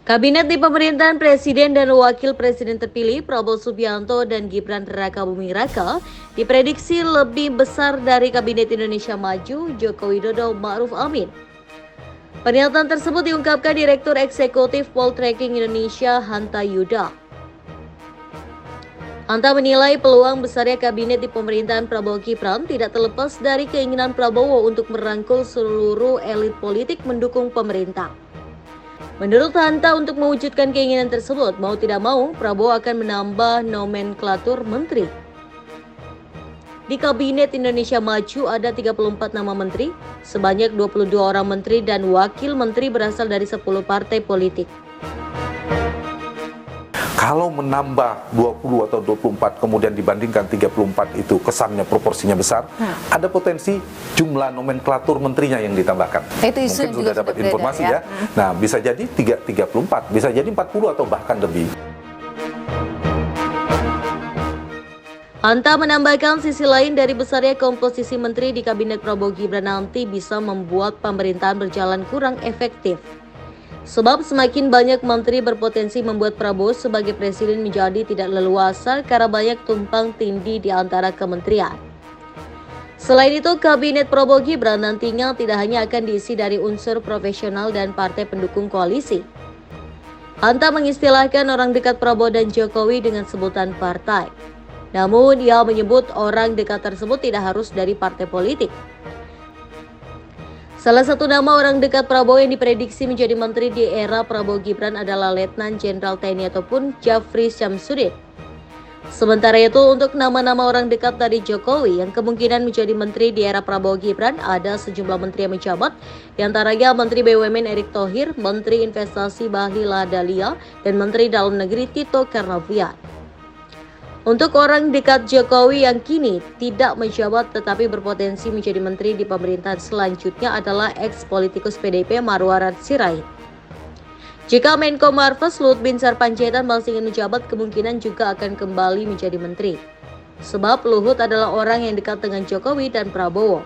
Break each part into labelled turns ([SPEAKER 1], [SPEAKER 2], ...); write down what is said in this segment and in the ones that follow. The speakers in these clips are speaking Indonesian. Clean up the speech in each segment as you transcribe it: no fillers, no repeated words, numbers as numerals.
[SPEAKER 1] Kabinet di pemerintahan Presiden dan Wakil Presiden terpilih Prabowo Subianto dan Gibran Raka Buming Raka diprediksi lebih besar dari Kabinet Indonesia Maju Joko Widodo Ma'ruf Amin. Pernyataan tersebut diungkapkan Direktur Eksekutif Poltreking Indonesia Hanta Yuda. Hanta menilai peluang besarnya kabinet di pemerintahan Prabowo Gibran tidak terlepas dari keinginan Prabowo untuk merangkul seluruh elit politik mendukung pemerintah. Menurut Hanta, untuk mewujudkan keinginan tersebut, mau tidak mau, Prabowo akan menambah nomenklatur menteri. Di Kabinet Indonesia Maju ada 34 nama menteri, sebanyak 22 orang menteri dan wakil menteri berasal dari 10 partai politik.
[SPEAKER 2] Kalau menambah 20 atau 24 kemudian dibandingkan 34 itu kesannya proporsinya besar, ada potensi jumlah nomenklatur menterinya yang ditambahkan.
[SPEAKER 3] Itu isu
[SPEAKER 2] mungkin sudah dapat informasi ya. Nah, bisa jadi 34, bisa jadi 40 atau bahkan lebih.
[SPEAKER 1] Hanta menambahkan sisi lain dari besarnya komposisi menteri di Kabinet Prabowo Gibran nanti bisa membuat pemerintahan berjalan kurang efektif. Sebab semakin banyak menteri berpotensi membuat Prabowo sebagai presiden menjadi tidak leluasa karena banyak tumpang tindih di antara kementerian. Selain itu, Kabinet Prabowo Gibran nantinya tidak hanya akan diisi dari unsur profesional dan partai pendukung koalisi. Hanta mengistilahkan orang dekat Prabowo dan Jokowi dengan sebutan partai. Namun, ia menyebut orang dekat tersebut tidak harus dari partai politik. Salah satu nama orang dekat Prabowo yang diprediksi menjadi menteri di era Prabowo Gibran adalah Letnan Jenderal TNI ataupun Jafri Syamsuddin. Sementara itu, untuk nama-nama orang dekat dari Jokowi yang kemungkinan menjadi menteri di era Prabowo Gibran ada sejumlah menteri yang menjabat, diantaranya Menteri BUMN Erick Thohir, Menteri Investasi Bahlil Lahadalia, dan Menteri Dalam Negeri Tito Karnavian. Untuk orang dekat Jokowi yang kini tidak menjabat tetapi berpotensi menjadi menteri di pemerintahan selanjutnya adalah ex-politikus PDIP Marwarar Sirait. Jika Menko Marves Luhut Binsar Panjaitan masih ingin menjabat, kemungkinan juga akan kembali menjadi menteri. Sebab Luhut adalah orang yang dekat dengan Jokowi dan Prabowo.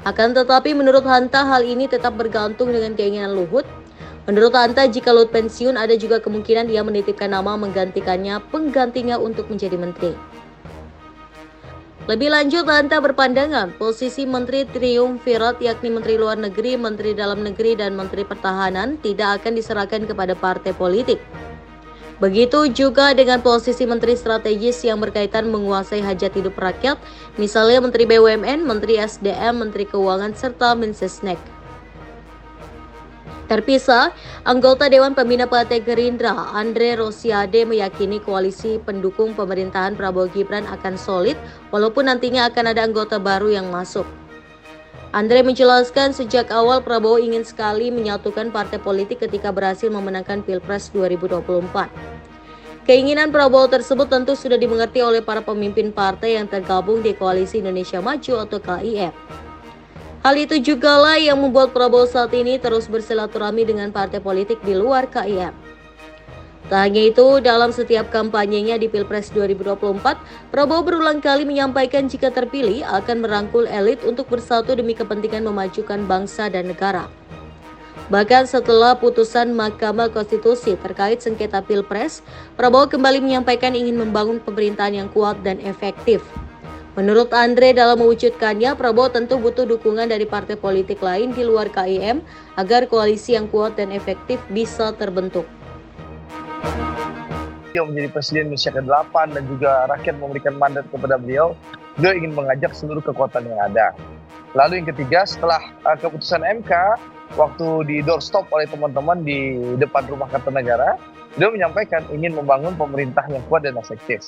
[SPEAKER 1] Akan tetapi menurut Hanta hal ini tetap bergantung dengan keinginan Luhut. Menurut Hanta, jika Luhut pensiun, ada juga kemungkinan dia menitipkan nama menggantikannya penggantinya untuk menjadi menteri. Lebih lanjut, Hanta berpandangan posisi Menteri Triumvirat yakni Menteri Luar Negeri, Menteri Dalam Negeri, dan Menteri Pertahanan tidak akan diserahkan kepada partai politik. Begitu juga dengan posisi Menteri Strategis yang berkaitan menguasai hajat hidup rakyat, misalnya Menteri BUMN, Menteri SDM, Menteri Keuangan, serta Mensesnek. Terpisah, anggota Dewan Pembina Partai Gerindra, Andre Rosiade, meyakini koalisi pendukung pemerintahan Prabowo Gibran akan solid walaupun nantinya akan ada anggota baru yang masuk. Andre menjelaskan sejak awal Prabowo ingin sekali menyatukan partai politik ketika berhasil memenangkan Pilpres 2024. Keinginan Prabowo tersebut tentu sudah dimengerti oleh para pemimpin partai yang tergabung di Koalisi Indonesia Maju atau KIM. Hal itu jugalah yang membuat Prabowo saat ini terus bersilaturahmi dengan partai politik di luar KIM. Tak hanya itu, dalam setiap kampanyenya di Pilpres 2024, Prabowo berulang kali menyampaikan jika terpilih akan merangkul elit untuk bersatu demi kepentingan memajukan bangsa dan negara. Bahkan setelah putusan Mahkamah Konstitusi terkait sengketa Pilpres, Prabowo kembali menyampaikan ingin membangun pemerintahan yang kuat dan efektif. Menurut Andre, dalam mewujudkannya, Prabowo tentu butuh dukungan dari partai politik lain di luar KIM agar koalisi yang kuat dan efektif bisa terbentuk.
[SPEAKER 4] Beliau menjadi Presiden Indonesia ke-8 dan juga rakyat memberikan mandat kepada beliau ingin mengajak seluruh kekuatan yang ada. Lalu yang ketiga, setelah keputusan MK, waktu di doorstop oleh teman-teman di depan Rumah Kertanegara, beliau menyampaikan ingin membangun pemerintah yang kuat dan efektif.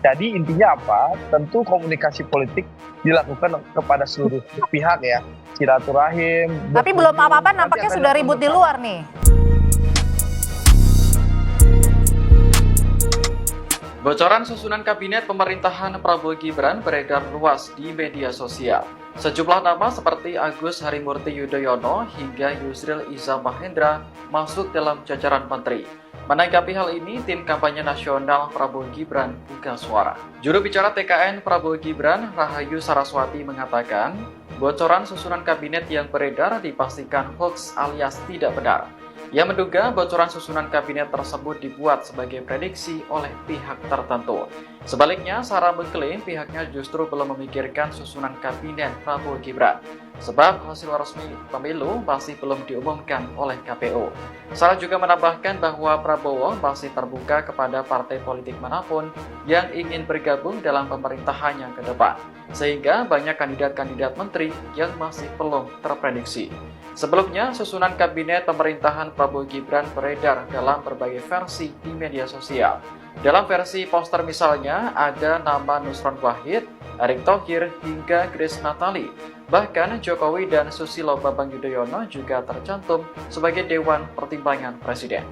[SPEAKER 4] Jadi intinya apa? Tentu komunikasi politik dilakukan kepada seluruh pihak ya. Silaturahim.
[SPEAKER 3] Tapi belum apa-apa nampaknya sudah ribut di luar nih.
[SPEAKER 5] Bocoran susunan kabinet pemerintahan Prabowo Gibran beredar luas di media sosial. Sejumlah nama seperti Agus Harimurti Yudhoyono hingga Yusril Iza Mahendra masuk dalam jajaran menteri. Menanggapi hal ini, tim kampanye nasional Prabowo Gibran buka suara. Juru bicara TKN Prabowo Gibran, Rahayu Saraswati mengatakan, bocoran susunan kabinet yang beredar dipastikan hoax alias tidak benar. Ia menduga bocoran susunan kabinet tersebut dibuat sebagai prediksi oleh pihak tertentu. Sebaliknya, Sarah mengklaim pihaknya justru belum memikirkan susunan kabinet Prabowo Gibran, sebab hasil resmi pemilu masih belum diumumkan oleh KPU. Sarah juga menambahkan bahwa Prabowo masih terbuka kepada partai politik manapun yang ingin bergabung dalam pemerintahannya ke depan, sehingga banyak kandidat-kandidat menteri yang masih belum terprediksi. Sebelumnya, susunan kabinet pemerintahan Prabowo Gibran beredar dalam berbagai versi di media sosial. Dalam versi poster misalnya, ada nama Nusron Wahid, Erick Thohir, hingga Grace Natali. Bahkan Jokowi dan Susilo Bambang Yudhoyono juga tercantum sebagai Dewan Pertimbangan Presiden.